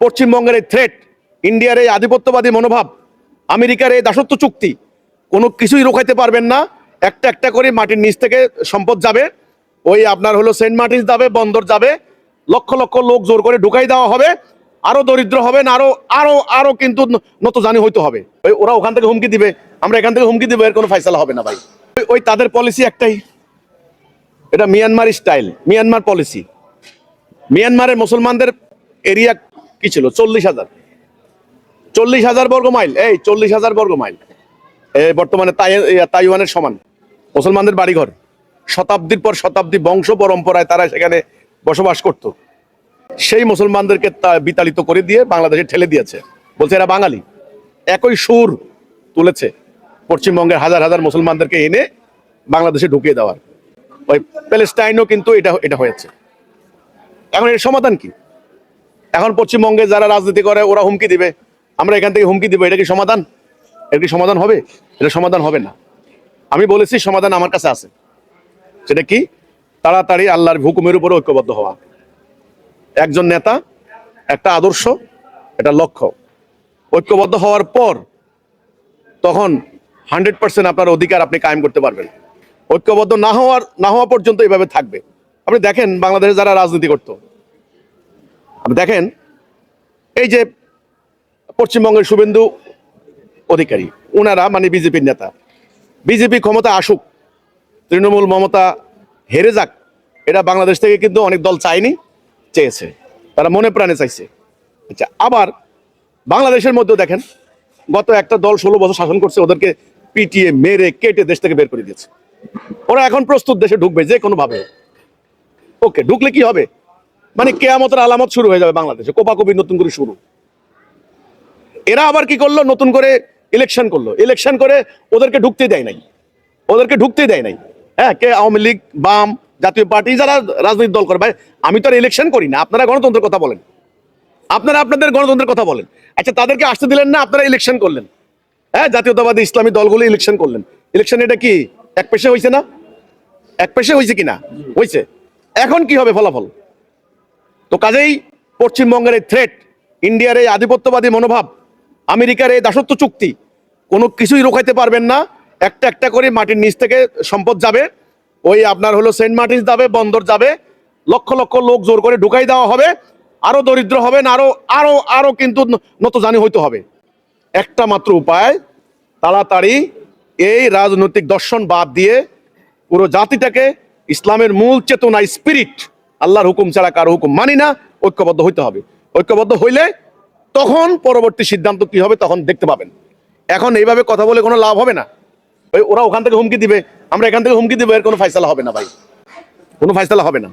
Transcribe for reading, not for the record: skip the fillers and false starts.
পশ্চিমবঙ্গের এই থ্রেট, ইন্ডিয়ার এই আধিপত্যবাদী মনোভাব, আমেরিকার এই দাসত্ব চুক্তি, কোনো কিছুই রোখাইতে পারবেন না। একটা একটা করে মাটির নিচ থেকে সম্পদ যাবে, ওই আপনার হলো সেন্ট মার্টিন যাবে, বন্দর যাবে, লক্ষ লক্ষ লোক জোর করে ঢুকাই দেওয়া হবে, আরো দরিদ্র হবেন, আরো আরো আরো কিন্তু নতজানি হইতে হবে। ওরা ওখান থেকে হুমকি দিবে, আমরা এখান থেকে হুমকি দিব, এর কোনো ফয়সালা হবে না ভাই। ওই তাদের পলিসি একটাই, এটা মিয়ানমার স্টাইল, মিয়ানমার পলিসি। মিয়ানমারের মুসলমানদের এরিয়া কি ছিল? 40,000 বর্গ মাইল। এই 40,000 বর্গ মাইল বর্তমানে তাইওয়ানের সমান মুসলমানদের বাড়িঘর। শতাব্দীর পর শতাব্দী বংশ পরম্পরায় তারা সেখানে বসবাস করত। সেই মুসলমানদেরকে বিতাড়িত করে দিয়ে বাংলাদেশে ঠেলে দিয়েছে, বলছে এরা বাঙালি। একই সুর তুলেছে পশ্চিমবঙ্গের হাজার হাজার মুসলমানদেরকে এনে বাংলাদেশে ঢুকিয়ে দেওয়ার। ওই প্যালেস্টাইনও কিন্তু এটা হয়েছে। এখন এর সমাধান কি? এখন পশ্চিমবঙ্গে যারা রাজনীতি করে ওরা হুমকি দিবে, আমরা এখান থেকে হুমকি দিব, এটা কি সমাধান? এর কি সমাধান হবে? এটা সমাধান হবে না। আমি বলেছি সমাধান আমার কাছে আছে। সেটা কি? তাড়াতাড়ি আল্লাহর হুকুমের উপরে ঐক্যবদ্ধ হওয়া। একজন নেতা, একটা আদর্শ, এটা লক্ষ্য। ঐক্যবদ্ধ হওয়ার পর তখন 100% আপনার অধিকার আপনি কায়েম করতে পারবেন। ঐক্যবদ্ধ না হওয়া পর্যন্ত এইভাবে থাকবে। আপনি দেখেন বাংলাদেশে যারা রাজনীতি করত, আপনি দেখেন এই যে পশ্চিমবঙ্গের শুভেন্দু অধিকারী, ওনারা মানে বিজেপির নেতা, বিজেপি ক্ষমতা আসুক, তৃণমূল মমতা হেরে যাক, এটা বাংলাদেশ থেকে কিন্তু অনেক দল চায়নি, চেয়েছে, তারা মনে প্রাণে চাইছে। আচ্ছা, আবার বাংলাদেশের মধ্যে দেখেন গত একটা দল 16 বছর শাসন করছে, ওদেরকে পিটিয়ে মেরে কেটে দেশ থেকে বের করে দিয়েছে। ওরা এখন প্রস্তুত দেশে ঢুকবে যে কোনো ভাবে। ওকে, ঢুকলে কি হবে? মানে কেয়ামতের আলামত শুরু হয়ে যাবে বাংলাদেশে, কোপাকুপি নতুন করে শুরু। এরা আবার কি করলো? নতুন করে ইলেকশন করলো, ইলেকশন করে ওদেরকে ঢুকতে দেয় নাই, হ্যাঁ, কে আওয়ামী লীগ, বাম, জাতীয় পার্টি, যারা রাজনৈতিক দল করে। ভাই আমি তো আর ইলেকশন করি না, আপনারা গণতন্ত্রের কথা বলেন, আপনারা আপনাদের গণতন্ত্রের কথা বলেন। আচ্ছা, তাদেরকে আসতে দিলেন না, আপনারা ইলেকশন করলেন। হ্যাঁ, জাতীয়তাবাদী ইসলামী দলগুলো ইলেকশন করলেন। ইলেকশন এটা কি এক পেশে হয়েছে না? এক পেশে হয়েছে কিনা? হয়েছে। এখন কি হবে ফলাফল? তো কাজেই পশ্চিমবঙ্গের এই থ্রেট, ইন্ডিয়ার এই আধিপত্যবাদী মনোভাব, আমেরিকার এই দাসত্ব চুক্তি, কোনো কিছুই রোখাইতে পারবেন না। একটা একটা করে মাটির নিচ থেকে সম্পদ যাবে, ওই আপনার হলো সেন্ট মার্টিন যাবে, বন্দর যাবে, লক্ষ লক্ষ লোক জোর করে ঢুকাই দেওয়া হবে, আরো দরিদ্র হবেন, আরো আরো আরো কিন্তু নতজানি হইতে হবে। একটা মাত্র উপায়, তাড়াতাড়ি এই রাজনৈতিক দর্শন বাদ দিয়ে পুরো জাতিটাকে ইসলামের মূল চেতনা, স্পিরিট, আল্লাহর হুকুম ছাড়া কারো হুকুম মানি না, ঐক্যবদ্ধ হইতে হবে। ঐক্যবদ্ধ হইলে তখন পরবর্তী সিদ্ধান্ত কি হবে তখন দেখতে পাবেন। এখন এইভাবে কথা বলে কোনো লাভ হবে না। ওরা ওখান থেকে হুমকি দিবে, আমরা এখান থেকে হুমকি দিব, এর কোনো ফয়সালা হবে না ভাই, কোনো ফয়সালা হবে না।